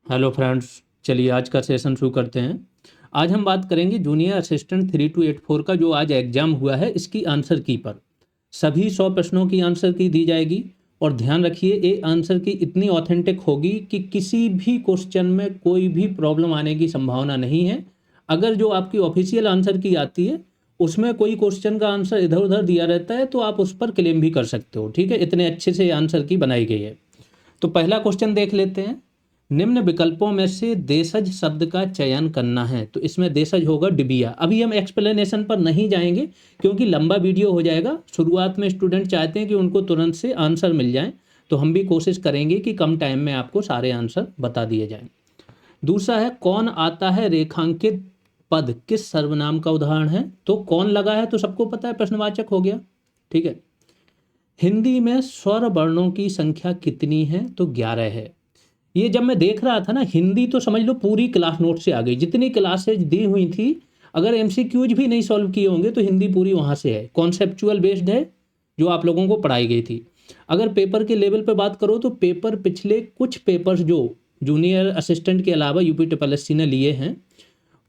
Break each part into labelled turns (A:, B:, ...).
A: Hello friends, चलिए आज का सेशन शुरू करते हैं। आज हम बात करेंगे जूनियर असिस्टेंट 3284 का जो आज एग्जाम हुआ है इसकी आंसर की पर। सभी 100 प्रश्नों की आंसर की दी जाएगी और ध्यान रखिए ये आंसर की इतनी ऑथेंटिक होगी कि किसी भी क्वेश्चन में कोई भी प्रॉब्लम आने की संभावना नहीं है। अगर जो आपकी ऑफिशियल आंसर की आती है उसमें कोई क्वेश्चन का आंसर इधर उधर दिया रहता है तो आप उस पर क्लेम भी कर सकते हो। ठीक है, इतने अच्छे से आंसर की बनाई गई है। तो पहला क्वेश्चन देख लेते हैं। निम्न विकल्पों में से देशज शब्द का चयन करना है, तो इसमें देशज होगा डिबिया। अभी हम एक्सप्लेनेशन पर नहीं जाएंगे क्योंकि लंबा वीडियो हो जाएगा। शुरुआत में स्टूडेंट चाहते हैं कि उनको तुरंत से आंसर मिल जाए, तो हम भी कोशिश करेंगे कि कम टाइम में आपको सारे आंसर बता दिए जाएं। दूसरा है कौन आता है रेखांकित पद किस सर्वनाम का उदाहरण है, तो कौन लगा है तो सबको पता है, प्रश्नवाचक हो गया। ठीक है। हिंदी में स्वर वर्णों की संख्या कितनी है, तो 11 है। ये जब मैं देख रहा था ना, हिंदी तो समझ लो पूरी क्लास नोट से आ गई, जितनी क्लासेज दी हुई थी। अगर एमसीक्यूज भी नहीं सॉल्व किए होंगे तो हिंदी पूरी वहाँ से है, कॉन्सेप्चुअल बेस्ड है जो आप लोगों को पढ़ाई गई थी। अगर पेपर के लेवल पे बात करो तो पेपर पिछले कुछ पेपर्स जो जूनियर असिस्टेंट के अलावा यूपी ट्रिपल एस सी ने लिए हैं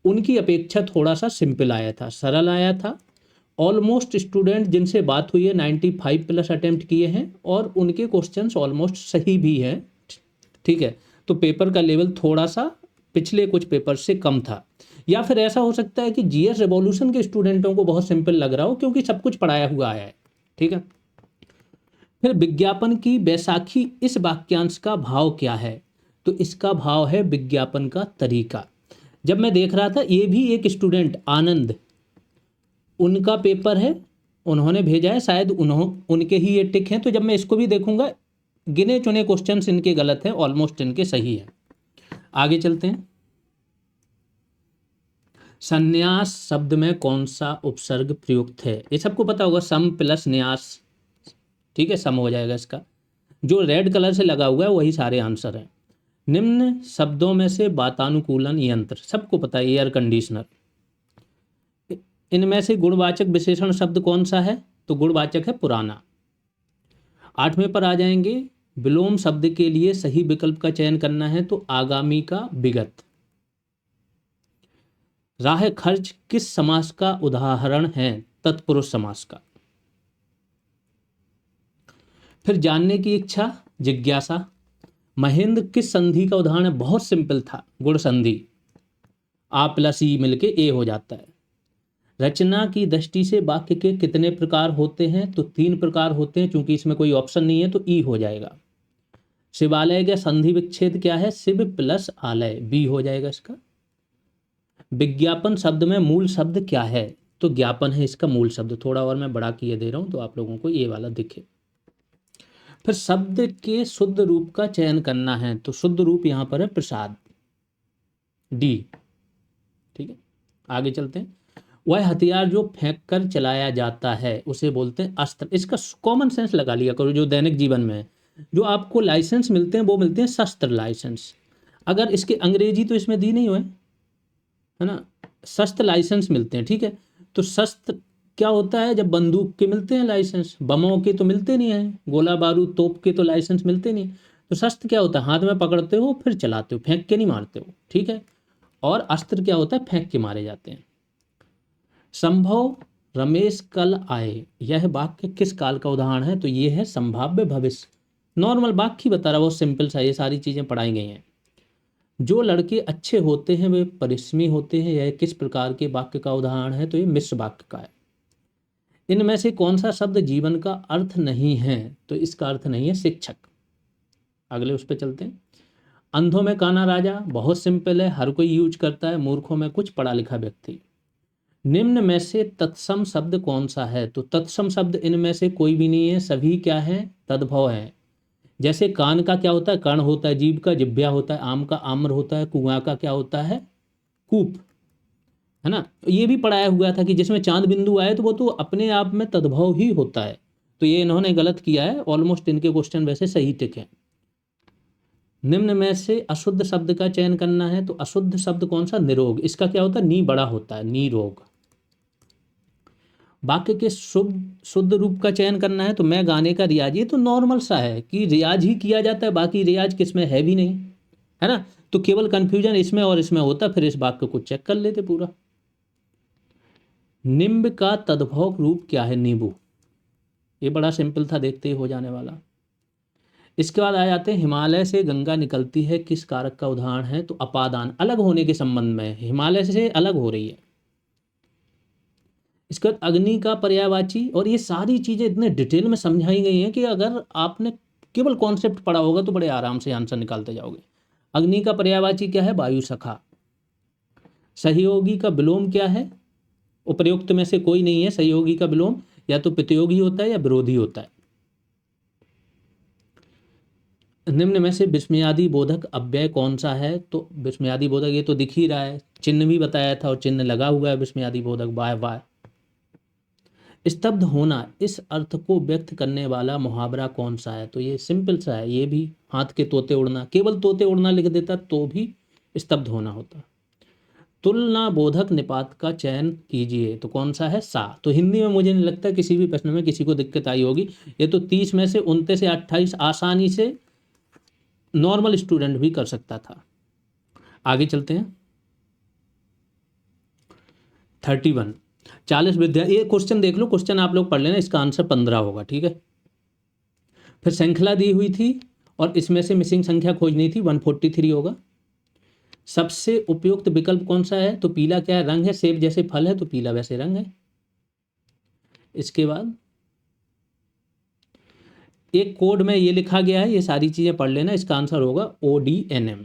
A: उनकी अपेक्षा थोड़ा सा सिंपल आया था, सरल आया था। ऑलमोस्ट स्टूडेंट जिनसे बात हुई है 95 प्लस अटेम्प्ट किए हैं और उनके क्वेश्चंस ऑलमोस्ट सही भी हैं। ठीक है, तो पेपर का लेवल थोड़ा सा पिछले कुछ पेपर से कम था। या फिर ऐसा हो सकता है कि जीएस रेवोल्यूशन के स्टूडेंटों को बहुत सिंपल लग रहा हो क्योंकि सब कुछ पढ़ाया हुआ आया है। ठीक है। फिर विज्ञापन की बैसाखी इस वाक्यांश का भाव क्या है, तो इसका भाव है विज्ञापन का तरीका। जब मैं देख रहा था ये भी एक स्टूडेंट आनंद, उनका पेपर है, उन्होंने भेजा है, शायद उनके ही ये टिक हैं। तो जब मैं इसको भी देखूंगा गिने चुने क्वेश्चंस इनके गलत हैं, ऑलमोस्ट इनके सही हैं। आगे चलते हैं। संन्यास शब्द में कौन सा उपसर्ग प्रयुक्त है, ये सबको पता होगा, सम प्लस न्यास। ठीक है, सम हो जाएगा इसका। जो रेड कलर से लगा हुआ है वही सारे आंसर हैं। निम्न शब्दों में से वातानुकूलन यंत्र, सबको पता है, एयर कंडीशनर। इनमें से गुणवाचक विशेषण शब्द कौन सा है, तो गुणवाचक है पुराना। 8वें पर आ जाएंगे। विलोम शब्द के लिए सही विकल्प का चयन करना है, तो आगामी का विगत। राह खर्च किस समास का उदाहरण है, तत्पुरुष समास का। फिर जानने की इच्छा, जिज्ञासा। महेंद्र किस संधि का उदाहरण है, बहुत सिंपल था, गुण संधि। आ प्लस ई मिलके ए हो जाता है। रचना की दृष्टि से वाक्य के कितने प्रकार होते हैं, तो 3 प्रकार होते हैं, चूंकि इसमें कोई ऑप्शन नहीं है तो ई हो जाएगा। शिवालय का संधि विच्छेद क्या है, शिव प्लस आलय, बी हो जाएगा इसका। विज्ञापन शब्द में मूल शब्द क्या है, तो ज्ञापन है इसका मूल शब्द। थोड़ा और मैं बड़ा किए दे रहा हूं तो आप लोगों को ये वाला दिखे। फिर शब्द के शुद्ध रूप का चयन करना है, तो शुद्ध रूप यहां पर है प्रसाद, डी। ठीक है, आगे चलते हैं। वह हथियार जो फेंक कर चलाया जाता है उसे बोलते हैं अस्त्र। इसका कॉमन सेंस लगा लिया करो, जो दैनिक जीवन में है। जो आपको लाइसेंस मिलते हैं वो मिलते हैं शस्त्र लाइसेंस। अगर इसके अंग्रेजी तो इसमें दी नहीं हुए है ना, शस्त्र लाइसेंस मिलते हैं। ठीक है, तो शस्त्र क्या होता है, जब बंदूक के मिलते हैं लाइसेंस, बमों के तो मिलते नहीं हैं, गोला बारूद तोप के तो लाइसेंस मिलते नहीं। तो शस्त्र क्या होता है, हाथ में पकड़ते हो फिर चलाते हो, फेंक के नहीं मारते हो। ठीक है, और अस्त्र क्या होता है, फेंक के मारे जाते हैं। संभव रमेश कल आए, यह वाक्य किस काल का उदाहरण है, तो ये है संभाव्य भविष्य। नॉर्मल वाक्य ही बता रहा, बहुत सिंपल सा, ये सारी चीजें पढ़ाई गई हैं। जो लड़के अच्छे होते हैं वे परिश्रमी होते हैं, यह किस प्रकार के वाक्य का उदाहरण है, तो ये मिश्र वाक्य का है। इनमें से कौन सा शब्द जीवन का अर्थ नहीं है, तो इसका अर्थ नहीं है शिक्षक। अगले उस पर चलते हैं। अंधों में काना राजा, बहुत सिंपल है, हर कोई यूज करता है, मूर्खों में कुछ पढ़ा लिखा व्यक्ति। निम्न में से तत्सम शब्द कौन सा है, तो तत्सम शब्द इनमें से कोई भी नहीं है, सभी क्या है, तद्भव है। जैसे कान का क्या होता है, कर्ण होता है, जीभ का जिह्वा होता है, आम का आम्र होता है, कुआं का क्या होता है, कूप, है ना। ये भी पढ़ाया हुआ था कि जिसमें चांद बिंदु आए तो वो तो अपने आप में तद्भव ही होता है। तो ये इन्होंने गलत किया है, ऑलमोस्ट इनके क्वेश्चन वैसे सही टिक है। निम्न में से अशुद्ध शब्द का चयन करना है, तो अशुद्ध शब्द कौन सा, निरोग। इसका क्या होता है, नी बड़ा होता है, निरोग। वाक्य के शुद्ध रूप का चयन करना है, तो मैं गाने का रियाज, ये तो नॉर्मल सा है कि रियाज ही किया जाता है, बाकी रियाज किसमें है भी नहीं, है ना। तो केवल कंफ्यूजन इसमें और इसमें होता, फिर इस वाक्य को चेक कर लेते पूरा। निम्ब का तद्भव रूप क्या है? नींबू। ये बड़ा सिंपल था, देखते ही हो जाने वाला। इसके बाद आ जाते हैं, हिमालय से गंगा निकलती है किस कारक का उदाहरण है? तो अपादान, अलग होने के संबंध में, हिमालय से अलग हो रही है। इसके बाद अग्नि का पर्यायवाची, और ये सारी चीजें इतने डिटेल में समझाई गई हैं कि अगर आपने केवल कॉन्सेप्ट पढ़ा होगा तो बड़े आराम से आंसर निकालते जाओगे। अग्नि का पर्यायवाची क्या है? वायु सखा। सहयोगी का विलोम क्या है? उपर्युक्त में से कोई नहीं है सहयोगी का विलोम, या तो प्रतियोगी होता है या विरोधी होता है। निम्न में से विस्मयादि बोधक अव्यय कौन सा है? तो विस्मयादि बोधक ये तो दिख ही रहा है, चिन्ह भी बताया था और चिन्ह लगा हुआ है विस्मयादि बोधक, वाय वाय। स्तब्ध होना, इस अर्थ को व्यक्त करने वाला मुहावरा कौन सा है? तो ये सिंपल सा है, ये भी हाथ के तोते उड़ना, केवल तोते उड़ना लिख देता तो भी स्तब्ध होना होता। तुलना बोधक निपात का चयन कीजिए, तो कौन सा है? सा। तो हिंदी में मुझे नहीं लगता किसी भी प्रश्न में किसी को दिक्कत आई होगी। ये तो 30 में से 29 से 28 आसानी से नॉर्मल स्टूडेंट भी कर सकता था। आगे चलते हैं। 31 40 विद्या, ये क्वेश्चन देख लो, क्वेश्चन आप लोग पढ़ लेना, इसका आंसर 15 होगा, ठीक है। फिर श्रृंखला दी हुई थी और इसमें से मिसिंग संख्या खोजनी थी, 143 होगा। सबसे उपयुक्त विकल्प कौन सा है? तो पीला क्या है? रंग है, सेब जैसे फल है तो पीला वैसे रंग है। इसके बाद एक कोड में ये लिखा गया है, ये सारी चीजें पढ़ लेना, इसका आंसर होगा ODNM।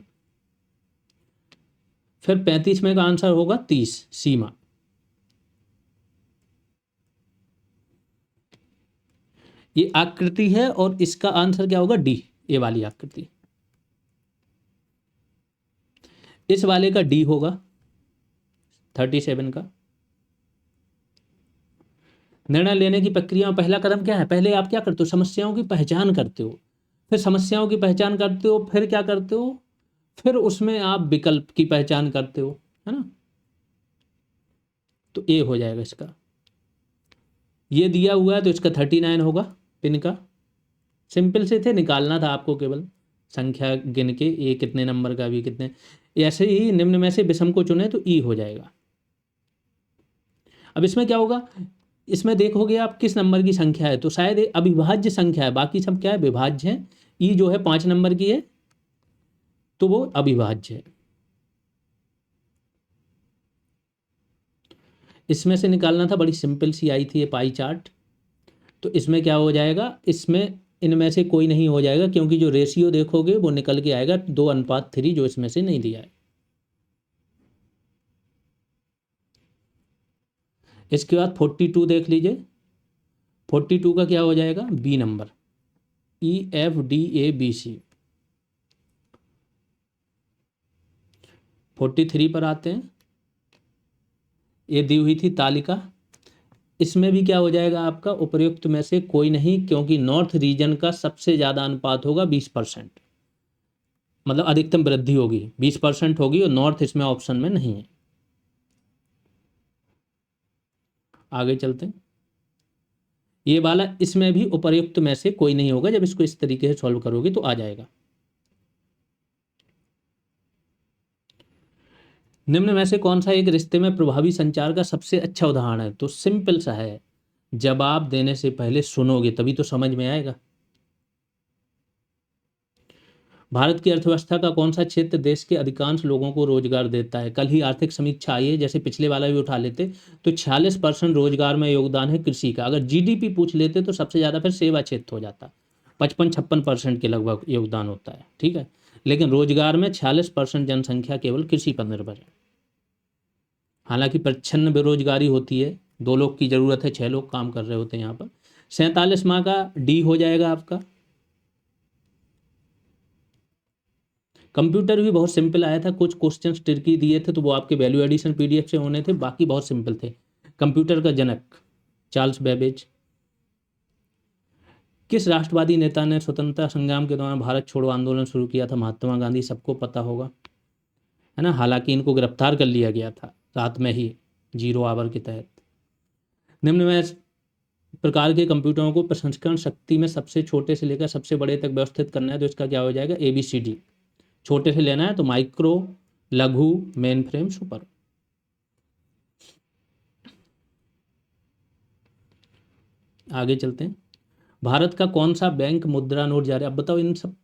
A: फिर 35 में का आंसर होगा 30, सीमा। ये आकृति है और इसका आंसर क्या होगा? डी, ये वाली आकृति। इस वाले का डी होगा 37 का। निर्णय लेने की प्रक्रिया में पहला कदम क्या है? पहले आप क्या करते हो? समस्याओं की पहचान करते हो, फिर समस्याओं की पहचान करते हो, फिर क्या करते हो? फिर उसमें आप विकल्प की पहचान करते हो, है ना। तो ए हो जाएगा इसका। ये दिया हुआ है तो इसका 39 होगा पिन का। सिंपल से थे, निकालना था आपको केवल संख्या गिन के, ये कितने नंबर का भी कितने। ऐसे ही निम्न में से विषम को चुने तो ई हो जाएगा। अब इसमें क्या होगा? इसमें देखोगे आप किस नंबर की संख्या है, तो शायद अविभाज्य संख्या है, बाकी सब क्या है? विभाज्य है। ई जो है 5 नंबर की है तो वो अविभाज्य है। इसमें से निकालना था, बड़ी सिंपल सी आई थी ये पाई चार्ट। तो इसमें क्या हो जाएगा? इसमें इनमें से कोई नहीं हो जाएगा, क्योंकि जो रेशियो देखोगे वो निकल के आएगा 2:3, जो इसमें से नहीं दिया है। इसके बाद 42 देख लीजिए। 42 का क्या हो जाएगा? B number, EFDABC। 43 पर आते हैं। ये दी हुई थी तालिका, इसमें भी क्या हो जाएगा आपका? उपर्युक्त में से कोई नहीं, क्योंकि नॉर्थ रीजन का सबसे ज़्यादा अनुपात होगा 20%, मतलब अधिकतम वृद्धि होगी 20% होगी, और नॉर्थ इसमें ऑप्शन में नहीं है। आगे चलते हैं। ये वाला, इसमें भी उपर्युक्त में से कोई नहीं होगा, जब इसको इस तरीके से सॉल्व करोगे तो आ जाएगा। निम्न में से कौन सा एक रिश्ते में प्रभावी संचार का सबसे अच्छा उदाहरण है? तो सिंपल सा है, जवाब देने से पहले सुनोगे तभी तो समझ में आएगा। भारत की अर्थव्यवस्था का कौन सा क्षेत्र देश के अधिकांश लोगों को रोजगार देता है? कल ही आर्थिक समीक्षा आई है, जैसे पिछले वाला भी उठा लेते तो 46% रोजगार में योगदान है कृषि का। अगर GDP पूछ लेते तो सबसे ज़्यादा फिर सेवा क्षेत्र हो जाता, 55-56% के लगभग योगदान होता है, ठीक है। लेकिन रोजगार में 46% जनसंख्या केवल कृषि पर निर्भर है। हालांकि प्रच्छन्न बेरोजगारी होती है, 2 लोग की जरूरत है, 6 लोग काम कर रहे होते हैं यहाँ पर। 47 माह का डी हो जाएगा आपका। कंप्यूटर भी बहुत सिंपल आया था, कुछ क्वेश्चन ट्रिकी दिए थे तो वो आपके वैल्यू एडिशन PDF से होने थे, बाकी बहुत सिंपल थे। कंप्यूटर का जनक चार्ल्स बेबेज। किस राष्ट्रवादी नेता ने स्वतंत्रता संग्राम के दौरान भारत छोड़ो आंदोलन शुरू किया था? महात्मा गांधी, सबको पता होगा, है ना। हालांकि इनको गिरफ्तार कर लिया गया था रात में ही, 0 आवर के तहत। निम्न में प्रकार के कंप्यूटरों को प्रसंस्करण शक्ति में सबसे छोटे से लेकर सबसे बड़े तक व्यवस्थित करना है, तो इसका क्या हो जाएगा? ABCD। छोटे से लेना है तो माइक्रो, लघु, मेन फ्रेम, सुपर। आगे चलते हैं। भारत का कौन सा बैंक मुद्रा नोट जारी, अब बताओ इन सब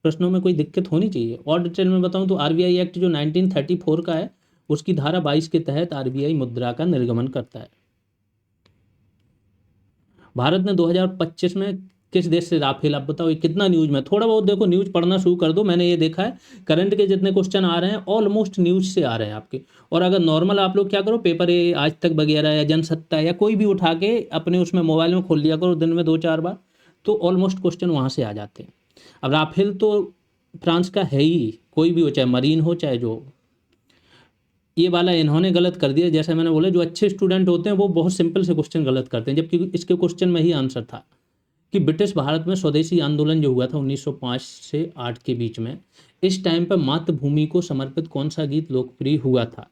A: प्रश्नों में कोई दिक्कत होनी चाहिए। और डिटेल में बताऊं तो आरबीआई एक्ट जो 1934 का है उसकी धारा 22 के तहत आरबीआई मुद्रा का निर्गमन करता है। भारत ने 2025 में किस देश से राफेल, आप बताओ ये कितना न्यूज में, थोड़ा बहुत देखो न्यूज पढ़ना शुरू कर दो। मैंने ये देखा है करंट के जितने क्वेश्चन आ रहे हैं ऑलमोस्ट न्यूज से आ रहे हैं आपके। और अगर नॉर्मल आप लोग क्या करो, पेपर ए आज तक वगैरह या जनसत्ता या कोई भी उठा के अपने उसमें मोबाइल में खोल लिया करो दिन में 2-4 बार, तो ऑलमोस्ट क्वेश्चन वहाँ से आ जाते हैं। अब राफेल तो फ्रांस का है ही, कोई भी हो, चाहे मरीन हो चाहे जो। ये वाला इन्होंने गलत कर दिया, जैसे मैंने बोला जो अच्छे स्टूडेंट होते हैं वो बहुत सिंपल से क्वेश्चन गलत करते हैं, जबकि इसके क्वेश्चन में ही आंसर था कि ब्रिटिश भारत में स्वदेशी आंदोलन जो हुआ था 1905 से 8 के बीच में, इस टाइम पर मातृभूमि को समर्पित कौन सा गीत लोकप्रिय हुआ था।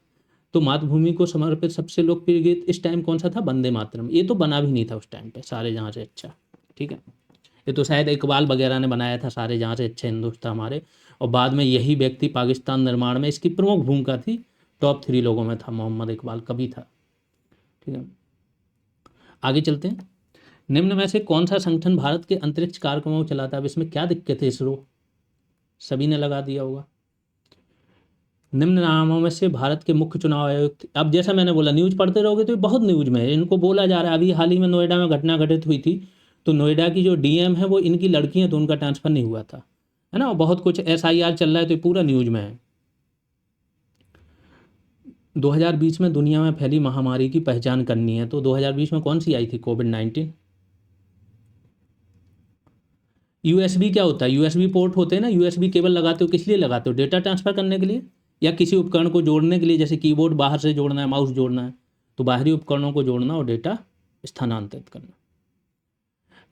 A: तो मातृभूमि को समर्पित सबसे लोकप्रिय गीत इस टाइम कौन सा था, वंदे मातरम। ये तो बना भी नहीं था उस टाइम पे, सारे जहाँ से अच्छा, ठीक है। ये तो शायद इकबाल वगैरह ने बनाया था, सारे जहाँ से अच्छे हिंदुस्तान हमारे। और बाद में यही व्यक्ति पाकिस्तान निर्माण में इसकी प्रमुख भूमिका थी, टॉप 3 लोगों में था, मोहम्मद इकबाल कभी था, ठीक है। आगे चलते हैं। निम्न में से कौन सा संगठन भारत के अंतरिक्ष कार्यक्रमों को चलाता है। अब इसमें क्या दिक्कत है, इसरो सभी ने लगा दिया होगा। निम्न नामों में से भारत के मुख्य चुनाव आयुक्त, अब जैसा मैंने बोला न्यूज पढ़ते रहोगे तो ये बहुत न्यूज में है, इनको बोला जा रहा है। अभी हाल ही में नोएडा में घटना घटित हुई थी, तो नोएडा की जो डीएम है वो इनकी लड़की है, तो उनका ट्रांसफर नहीं हुआ था, है ना। बहुत कुछ एसआईआर चल रहा है, तो ये पूरा न्यूज में है। 2020 में दुनिया में फैली महामारी की पहचान करनी है, तो 2020 में कौन सी आई थी, कोविड-19। यूएसबी क्या होता है, यूएसबी पोर्ट होते हैं ना, यूएसबी केबल लगाते हो किस लिए लगाते हो, डेटा ट्रांसफर करने के लिए या किसी उपकरण को जोड़ने के लिए, जैसे कीबोर्ड बाहर से जोड़ना है, माउस जोड़ना है, तो बाहरी उपकरणों को जोड़ना और डेटा स्थानांतरित करना।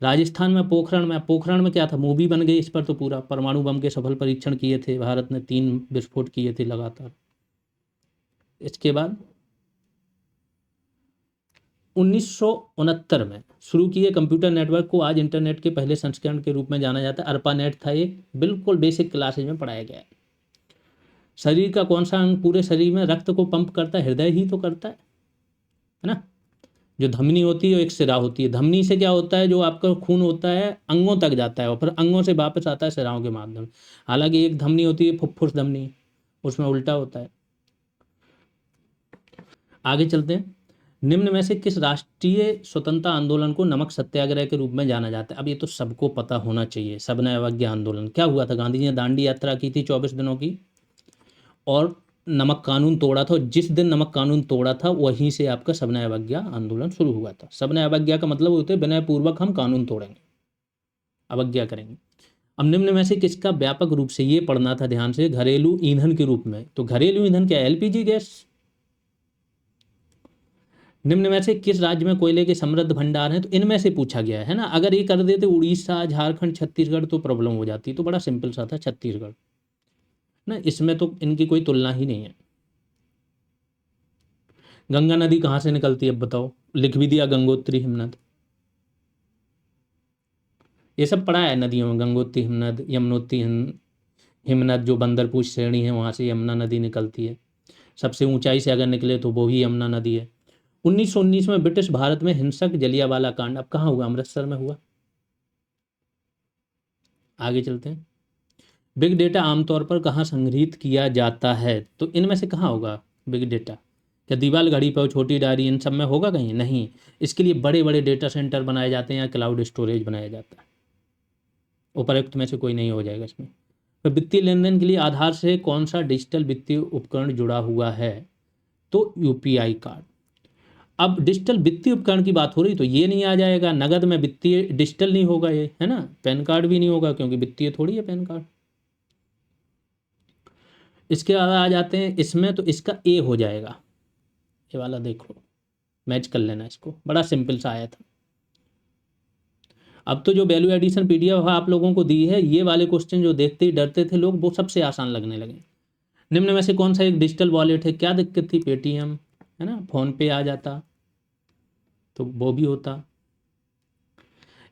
A: राजस्थान में पोखरण में क्या था, मूवी बन गई इस पर, तो पूरा परमाणु बम के सफल परीक्षण किए थे भारत ने, 3 विस्फोट किए थे लगातार। इसके बाद 1969 में शुरू किए कंप्यूटर नेटवर्क को आज इंटरनेट के पहले संस्करण के रूप में जाना जाता है। अर्पानेट था ये, बिल्कुल बेसिक क्लासेज में पढ़ाया गया है। शरीर का कौन सा अंग पूरे शरीर में रक्त को पंप करता है, हृदय ही तो करता है ना। जो धमनी होती है वो एक सिरा होती है, धमनी से क्या होता है, जो आपका खून होता है अंगों तक जाता है और फिर अंगों से वापस आता है सिराओं के माध्यम। हालांकि एक धमनी होती है फुफ्फुस धमनी, उसमें उल्टा होता है। आगे चलते हैं। निम्न में से किस राष्ट्रीय स्वतंत्रता आंदोलन को नमक सत्याग्रह के रूप में जाना जाता है। अब ये तो सबको पता होना चाहिए, सविनय अवज्ञा आंदोलन। क्या हुआ था, गांधी जी ने दांडी यात्रा की थी 24 दिनों की और नमक कानून तोड़ा था। जिस दिन नमक कानून तोड़ा था वहीं से आपका सविनय अवज्ञा आंदोलन शुरू हुआ था। सविनय अवज्ञा का मतलब होता है विनय पूर्वक हम कानून तोड़ेंगे, अवज्ञा करेंगे। अब निम्न में से किसका व्यापक रूप से, ये पढ़ना था ध्यान से, घरेलू ईंधन के रूप में, तो घरेलू ईंधन क्या है, एलपीजी गैस। निम्न में से किस राज्य में कोयले के समृद्ध भंडार हैं, तो इनमें से पूछा गया है ना। अगर ये कर देते उड़ीसा, झारखंड, छत्तीसगढ़ तो प्रॉब्लम हो जाती, तो बड़ा सिंपल सा था छत्तीसगढ़ ना, इसमें तो इनकी कोई तुलना ही नहीं है। गंगा नदी कहाँ से निकलती है, अब बताओ, लिख भी दिया गंगोत्री हिमनद, ये सब पढ़ा है नदियों में, गंगोत्री हिमनद, यमुनोत्री हिमनद, जो बंदरपूछ श्रेणी है वहाँ से यमुना नदी निकलती है। सबसे ऊंचाई से अगर निकले तो वो ही यमुना नदी है। 1919 में ब्रिटिश भारत में हिंसक जलियांवाला कांड, अब कहाँ हुआ, अमृतसर में हुआ। आगे चलते हैं। बिग डेटा आमतौर पर कहाँ संग्रहित किया जाता है, तो इनमें से कहाँ होगा बिग डेटा, क्या दीवार घड़ी पर, छोटी डायरी, इन सब में होगा कहीं नहीं। इसके लिए बड़े बड़े डेटा सेंटर बनाए जाते हैं या क्लाउड स्टोरेज बनाया जाता है। उपरोक्त में से कोई नहीं हो जाएगा इसमें। तो वित्तीय लेन देन के लिए आधार से कौन सा डिजिटल वित्तीय उपकरण जुड़ा हुआ है, तो यूपीआई कार्ड। अब डिजिटल वित्तीय उपकरण की बात हो रही तो ये नहीं आ जाएगा, नगद में वित्तीय डिजिटल नहीं होगा ये, है ना। पैन कार्ड भी नहीं होगा क्योंकि वित्तीय थोड़ी है पैन कार्ड। इसके बाद आ जाते हैं इसमें, तो इसका ए हो जाएगा, ये वाला देख लो, मैच कर लेना इसको, बड़ा सिंपल सा आया था। अब तो जो वैल्यू एडिशन पीडीएफ आप लोगों को दी है, ये वाले क्वेश्चन जो देखते ही डरते थे लोग, वो सबसे आसान लगने लगे। निम्न में से कौन सा एक डिजिटल वॉलेट है, क्या दिक्कत थी, पेटीएम, है ना, फोन पे आ जाता तो वो भी होता।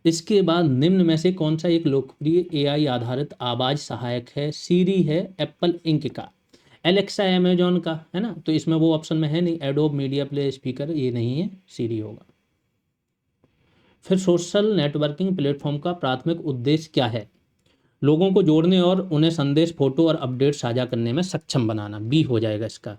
A: इसके बाद निम्न में से कौन सा एक लोकप्रिय एआई आधारित आवाज सहायक है? सीरी है एप्पल इंक का, एलेक्सा अमेजॉन का, है ना, तो इसमें वो ऑप्शन में है नहीं। एडोब मीडिया प्ले स्पीकर ये नहीं है, सीरी होगा। फिर सोशल नेटवर्किंग प्लेटफॉर्म का प्राथमिक उद्देश्य क्या है? लोगों को जोड़ने और उन्हें संदेश, फोटो और अपडेट साझा करने में सक्षम बनाना, बी हो जाएगा इसका।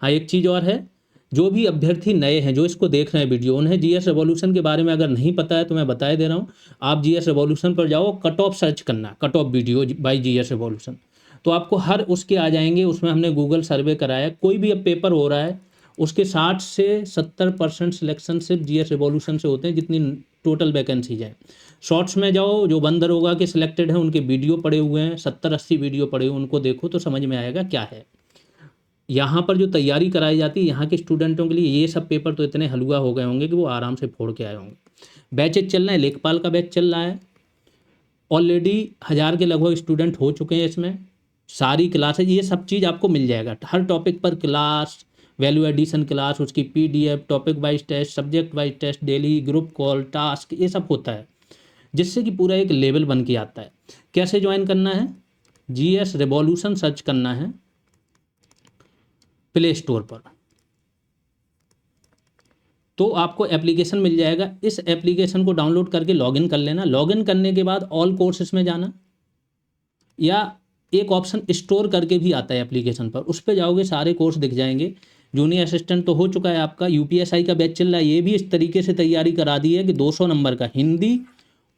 A: हाँ, एक चीज़ और है, जो भी अभ्यर्थी नए हैं जो इसको देख रहे हैं वीडियो, उन्हें जीएस रेवोल्यूशन के बारे में अगर नहीं पता है तो मैं बता दे रहा हूँ। आप जीएस रेवोल्यूशन पर जाओ, कट ऑफ सर्च करना, cut off video by GS revolution, तो आपको हर उसके आ जाएंगे। उसमें हमने गूगल सर्वे कराया, कोई भी अब पेपर हो रहा है उसके 60 से 70% सिलेक्शन सिर्फ जीएस रेवोल्यूशन से होते हैं, जितनी टोटल वैकेंसीज हैं। शॉर्ट्स में जाओ, जो बंद दरोगा के सिलेक्टेड हैं उनके वीडियो पड़े हुए हैं, 70-80 वीडियो पड़े हुए, उनको देखो तो समझ में आएगा क्या है। यहाँ पर जो तैयारी कराई जाती है यहाँ के स्टूडेंटों के लिए, ये सब पेपर तो इतने हलवा हो गए होंगे कि वो आराम से फोड़ के आए होंगे। बैचेज चल रहे हैं, लेखपाल का बैच चल रहा है, ऑलरेडी 1000 के लगभग स्टूडेंट हो चुके हैं इसमें। सारी क्लासेज, ये सब चीज़ आपको मिल जाएगा, हर टॉपिक पर क्लास, वैल्यू एडिशन क्लास, उसकी PDF, topic wise test, subject wise test, daily group call, task, ये सब होता है, जिससे कि पूरा एक लेवल बन के आता है। कैसे ज्वाइन करना है? जीएस रेवोल्यूशन सर्च करना है प्ले स्टोर पर, तो आपको एप्लीकेशन मिल जाएगा। इस एप्लीकेशन को डाउनलोड करके लॉगिन कर लेना। लॉगिन करने के बाद ऑल कोर्सेस में जाना, या एक ऑप्शन स्टोर करके भी आता है एप्लीकेशन पर, उस पर जाओगे सारे कोर्स दिख जाएंगे। जूनियर असिस्टेंट तो हो चुका है आपका, यूपीएसआई का बैच चल रहा है, ये भी इस तरीके से तैयारी करा दी है कि 200 नंबर का हिंदी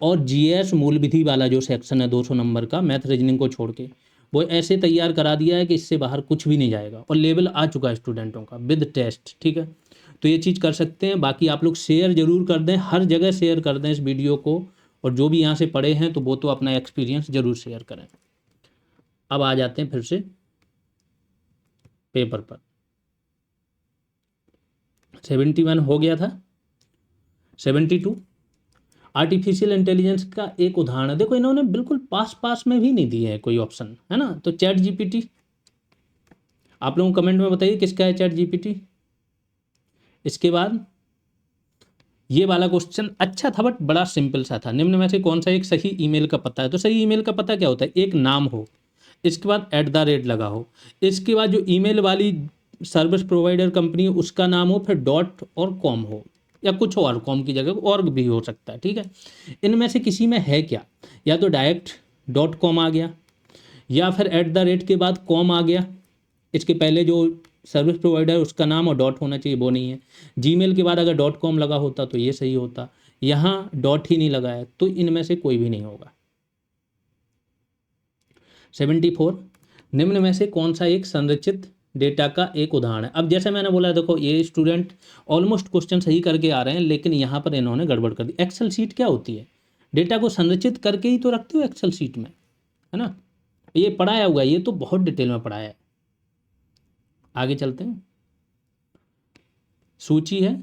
A: और जीएस मूल विधि वाला जो सेक्शन है 200 नंबर का, मैथ रीजनिंग को छोड़ के, वो ऐसे तैयार करा दिया है कि इससे बाहर कुछ भी नहीं जाएगा, और लेवल आ चुका है स्टूडेंटों का विद टेस्ट। ठीक है, तो ये चीज़ कर सकते हैं। बाकी आप लोग शेयर जरूर कर दें, हर जगह शेयर कर दें इस वीडियो को, और जो भी यहाँ से पढ़े हैं तो वो तो अपना एक्सपीरियंस जरूर शेयर करें। अब आ जाते हैं फिर से पेपर पर। 71 हो गया था, 72 आर्टिफिशियल इंटेलिजेंस का एक उदाहरण है। देखो इन्होंने बिल्कुल पास में भी नहीं दिए है कोई ऑप्शन, है ना, तो चैट जीपीटी। आप लोगों कमेंट में बताइए किसका है चैट जीपीटी। इसके बाद ये वाला क्वेश्चन अच्छा था बट बड़ा सिंपल सा था। निम्न में से कौन सा एक सही ईमेल का पता है? तो सही ईमेल का पता क्या होता है? एक नाम हो, इसके बाद @ लगा हो, इसके बाद जो ईमेल वाली सर्विस प्रोवाइडर कंपनी है उसका नाम हो, फिर डॉट और कॉम हो, या कुछ और कॉम की जगह और भी हो सकता है। ठीक है, इनमें से किसी में है क्या? या तो डायरेक्ट .com आ गया, या फिर @ के बाद कॉम आ गया, इसके पहले जो सर्विस प्रोवाइडर उसका नाम और डॉट होना चाहिए, वो नहीं है। जीमेल के बाद अगर .com लगा होता तो ये सही होता, यहाँ डॉट ही नहीं लगा है, तो इनमें से कोई भी नहीं होगा। 74 निम्न में से कौन सा एक संरचित डेटा का एक उदाहरण है? अब जैसे मैंने बोला, देखो ये स्टूडेंट ऑलमोस्ट क्वेश्चन सही करके आ रहे हैं, लेकिन यहाँ पर इन्होंने गड़बड़ कर दी। एक्सेल सीट क्या होती है? डेटा को संरचित करके ही तो रखते हो एक्सेल सीट में, है ना, ये पढ़ाया हुआ है, ये तो बहुत डिटेल में पढ़ाया है। आगे चलते हैं, सूची है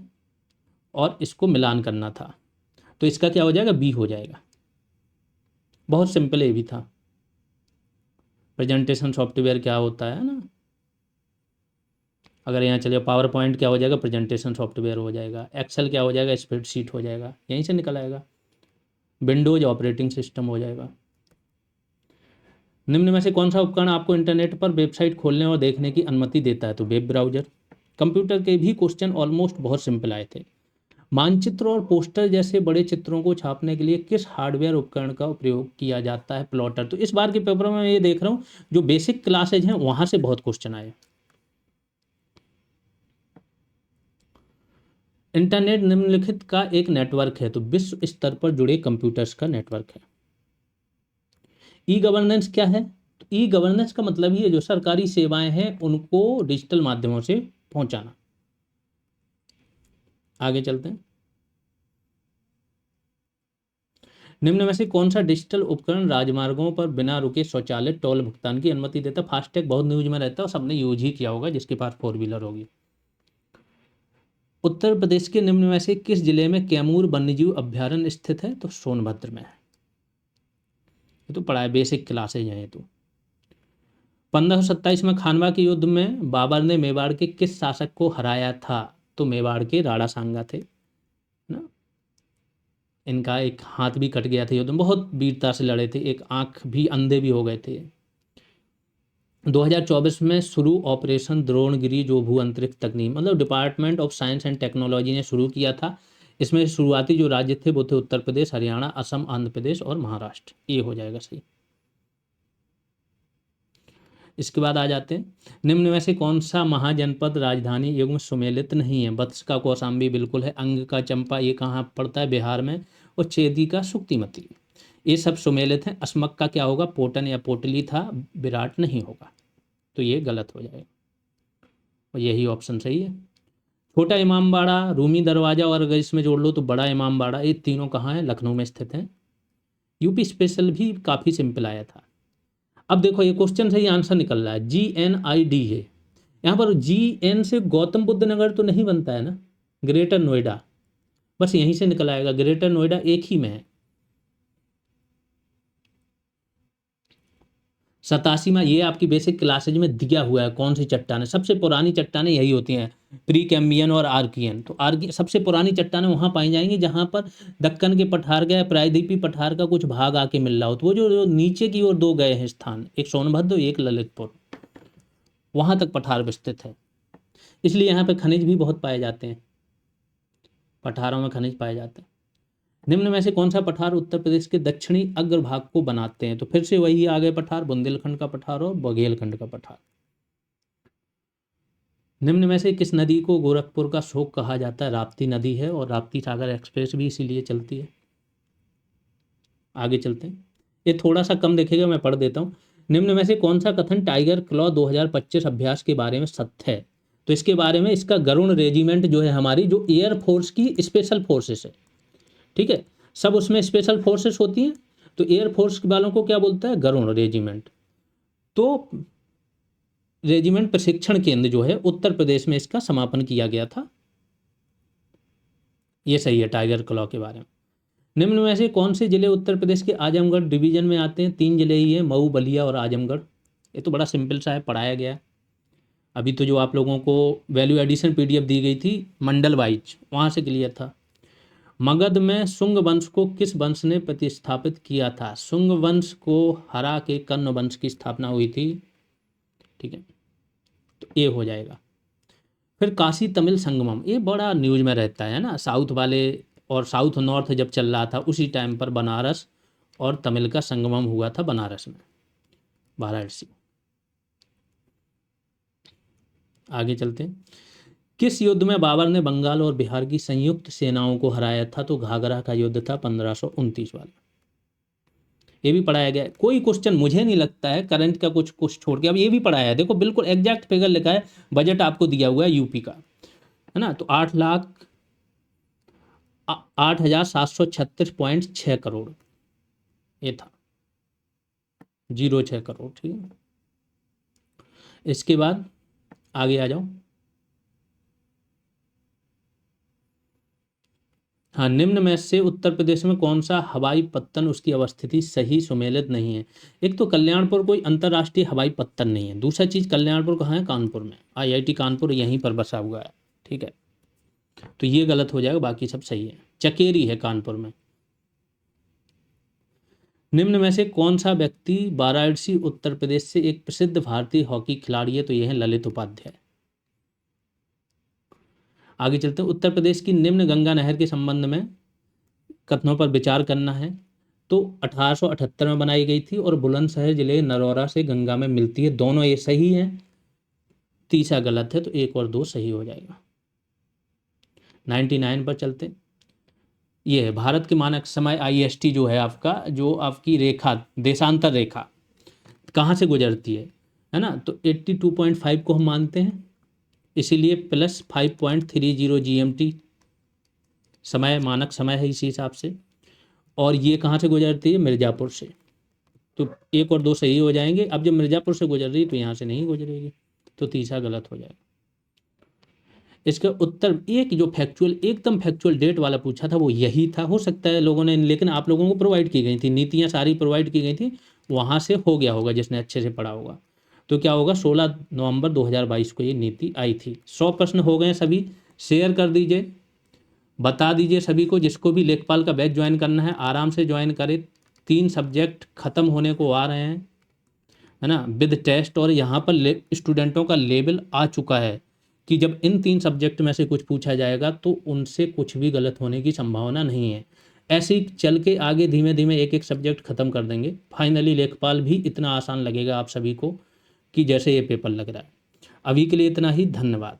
A: और इसको मिलान करना था, तो इसका क्या हो जाएगा? बी हो जाएगा। बहुत सिंपल ये भी था। प्रेजेंटेशन सॉफ्टवेयर क्या होता है ना, अगर यहाँ चलिए पावर पॉइंट क्या हो जाएगा? प्रेजेंटेशन सॉफ्टवेयर हो जाएगा। एक्सेल क्या हो जाएगा? स्प्रेडशीट हो जाएगा, यहीं से निकल आएगा। विंडोज ऑपरेटिंग सिस्टम हो जाएगा। निम्न में से कौन सा उपकरण आपको इंटरनेट पर वेबसाइट खोलने और देखने की अनुमति देता है? तो वेब ब्राउजर। कंप्यूटर के भी क्वेश्चन ऑलमोस्ट बहुत सिंपल आए थे। मानचित्र और पोस्टर जैसे बड़े चित्रों को छापने के लिए किस हार्डवेयर उपकरण का उपयोग किया जाता है? प्लॉटर। तो इस बार के पेपर में मैं ये देख रहा हूँ जो बेसिक क्लासेज हैं वहाँ से बहुत क्वेश्चन आए। इंटरनेट निम्नलिखित का एक नेटवर्क है, तो विश्व स्तर पर जुड़े कंप्यूटर्स का नेटवर्क है। ई गवर्नेंस क्या है? तो ई गवर्नेंस का मतलब ही है जो सरकारी सेवाएं हैं उनको डिजिटल माध्यमों से पहुंचाना। आगे चलते हैं। निम्न में से कौन सा डिजिटल उपकरण राजमार्गों पर बिना रुके स्वचालित टोल भुगतान की अनुमति देता? फास्टैग बहुत न्यूज में रहता है और सबने यूज ही किया होगा जिसके पास 4 व्हीलर होगी। उत्तर प्रदेश के निम्न में से किस जिले में कैमूर वन्यजीव अभ्यारण्य स्थित है? तो सोनभद्र में है। ये तो पढ़ा है, बेसिक क्लासेज हैं ये तो। 1527 में खानवा के युद्ध में बाबर ने मेवाड़ के किस शासक को हराया था? तो मेवाड़ के राणा सांगा थे ना। इनका एक हाथ भी कट गया था युद्ध में, बहुत वीरता से लड़े थे, एक आंख भी, अंधे भी हो गए थे। 2024 में शुरू ऑपरेशन द्रोणगिरी, जो भू अंतरिक्ष तकनीक मतलब department of science and technology ने शुरू किया था। इसमें शुरुआती जो राज्य थे वो थे उत्तर प्रदेश, हरियाणा, असम, आंध्र प्रदेश और महाराष्ट्र। ये हो जाएगा सही। इसके बाद आ जाते हैं, निम्न में से कौन सा महाजनपद राजधानी युग में सुमेलित नहीं है? वत्स का कौशाम्बी बिल्कुल है, अंग का चंपा ये कहाँ पड़ता है? बिहार में। और चेदी का सुक्तिमती, ये सब सुमेलित हैं। अस्मक का क्या होगा? पोटन या पोटली था, विराट नहीं होगा, तो ये गलत हो जाएगा और यही ऑप्शन सही है। छोटा इमामबाड़ा, रूमी दरवाजा और अगर इसमें जोड़ लो तो बड़ा इमामबाड़ा, ये तीनों कहाँ है? लखनऊ में स्थित हैं। यूपी स्पेशल भी काफ़ी सिंपल आया था। अब देखो ये क्वेश्चन से ही आंसर निकल रहा है, GNID है यहाँ पर। GN से गौतम बुद्ध नगर तो नहीं बनता है ना, ग्रेटर नोएडा, बस यहीं से निकल आएगा। ग्रेटर नोएडा एक ही में है। 87वां, ये आपकी बेसिक क्लासेज में दिया हुआ है कौन सी चट्टानें, सबसे पुरानी चट्टानें यही होती हैं, प्री कैम्बियन और आर्कियन। तो सबसे पुरानी चट्टानें वहाँ पाई जाएंगी जहाँ पर दक्कन के पठार का या प्रायद्वीपीय पठार का कुछ भाग आके मिल रहा हो। तो वो जो नीचे की ओर दो गए हैं स्थान, एक सोनभद्र एक ललितपुर, वहाँ तक पठार विस्तृत है, इसलिए यहाँ पे खनिज भी बहुत पाए जाते हैं, पठारों में खनिज पाए जाते हैं। निम्न में से कौन सा पठार उत्तर प्रदेश के दक्षिणी अग्रभाग को बनाते हैं? तो फिर से वही आ गए पठार, बुंदेलखंड का पठार और बघेलखंड का पठार। निम्न में से किस नदी को गोरखपुर का शोक कहा जाता है? राप्ती नदी है, और राप्ती सागर एक्सप्रेस भी इसीलिए चलती है। आगे चलते हैं, ये थोड़ा सा कम देखेगा, मैं पढ़ देता हूँ। निम्न में से कौन सा कथन टाइगर क्लॉ 2025 अभ्यास के बारे में सत्य है? तो इसके बारे में, इसका गरुण रेजिमेंट जो है हमारी, जो एयरफोर्स की स्पेशल फोर्सेस है, ठीक है, सब उसमें स्पेशल फोर्सेस होती हैं, तो एयरफोर्स वालों को क्या बोलता है? गरुण रेजिमेंट। तो रेजिमेंट प्रशिक्षण केंद्र जो है उत्तर प्रदेश में, इसका समापन किया गया था। ये सही है टाइगर क्लॉ के बारे में। निम्न में से कौन से जिले उत्तर प्रदेश के आजमगढ़ डिवीजन में आते हैं? 3 जिले ही हैं, मऊ, बलिया और आजमगढ़। ये तो बड़ा सिंपल सा है, पढ़ाया गया है। अभी तो जो आप लोगों को वैल्यू एडिशन PDF दी गई थी मंडल वाइज, वहाँ से क्लियर था। मगध में शुंग वंश को किस वंश ने प्रतिस्थापित किया था? शुंग वंश को हरा के कर्ण वंश की स्थापना हुई थी, ठीक है, तो ये हो जाएगा। फिर काशी तमिल संगमम, ये बड़ा न्यूज में रहता है ना, साउथ वाले और साउथ नॉर्थ जब चल रहा था उसी टाइम पर बनारस और तमिल का संगमम हुआ था बनारस में, वाराणसी। आगे चलते हैं, किस युद्ध में बाबर ने बंगाल और बिहार की संयुक्त सेनाओं को हराया था? तो घाघरा का युद्ध था 1529 वाला। ये भी पढ़ाया गया है। कोई क्वेश्चन मुझे नहीं लगता है करंट का कुछ कुछ छोड़ के, अब ये भी पढ़ाया है, देखो बिल्कुल एग्जैक्ट फिगर लिखा है, बजट आपको दिया हुआ है यूपी का, है ना, तो 8,08,736.6 करोड़ ये था, 06 करोड़, ठीक है। इसके बाद आगे आ जाओ। हाँ, निम्न में से उत्तर प्रदेश में कौन सा हवाई पत्तन, उसकी अवस्थिति सही सुमेलित नहीं है? एक तो कल्याणपुर कोई अंतर्राष्ट्रीय हवाई पत्तन नहीं है, दूसरा चीज़ कल्याणपुर कहाँ है? कानपुर में, IIT कानपुर यहीं पर बसा हुआ है, ठीक है, तो ये गलत हो जाएगा, बाकी सब सही है। चकेरी है कानपुर में। निम्न में से कौन सा व्यक्ति वाराणसी उत्तर प्रदेश से एक प्रसिद्ध भारतीय हॉकी खिलाड़ी है? तो ये है ललित उपाध्याय। आगे चलते हैं, उत्तर प्रदेश की निम्न गंगा नहर के संबंध में कथनों पर विचार करना है। तो 1878 में बनाई गई थी और बुलंदशहर जिले नरौरा से गंगा में मिलती है, दोनों ये सही है, तीसरा गलत है, तो 1 और 2 सही हो जाएगा। 99 पर चलते, ये है भारत के मानक समय IST जो है आपका, जो आपकी रेखा, देशांतर रेखा कहाँ से गुजरती है ना, तो 82.5 को हम मानते हैं, इसीलिए प्लस 5.30 GMT समय, मानक समय है इसी हिसाब से। और ये कहाँ से गुजरती है? मिर्ज़ापुर से, तो 1 और 2 सही हो जाएंगे। अब जब मिर्ज़ापुर से गुजर रही है तो यहाँ से नहीं गुजरेगी, तो तीसरा गलत हो जाएगा। इसका उत्तर, एक जो फैक्चुअल, एकदम फैक्चुअल डेट वाला पूछा था वो यही था, हो सकता है लोगों ने, लेकिन आप लोगों को प्रोवाइड की गई थी, नीतियाँ सारी प्रोवाइड की गई थी, वहाँ से हो गया होगा जिसने अच्छे से पढ़ा होगा। तो क्या होगा, 16 नवंबर 2022 को ये नीति आई थी। 100 प्रश्न हो गए सभी, शेयर कर दीजिए बता दीजिए सभी को, जिसको भी लेखपाल का बैच ज्वाइन करना है आराम से ज्वाइन करे। 3 सब्जेक्ट खत्म होने को आ रहे हैं, है ना, विद टेस्ट। और यहाँ पर स्टूडेंटों का लेवल आ चुका है कि जब इन 3 सब्जेक्ट में से कुछ पूछा जाएगा तो उनसे कुछ भी गलत होने की संभावना नहीं है। ऐसे ही चल के आगे धीमे धीमे एक एक सब्जेक्ट खत्म कर देंगे। फाइनली लेखपाल भी इतना आसान लगेगा आप सभी को कि जैसे ये पेपर लग रहा है। अभी के लिए इतना ही, धन्यवाद।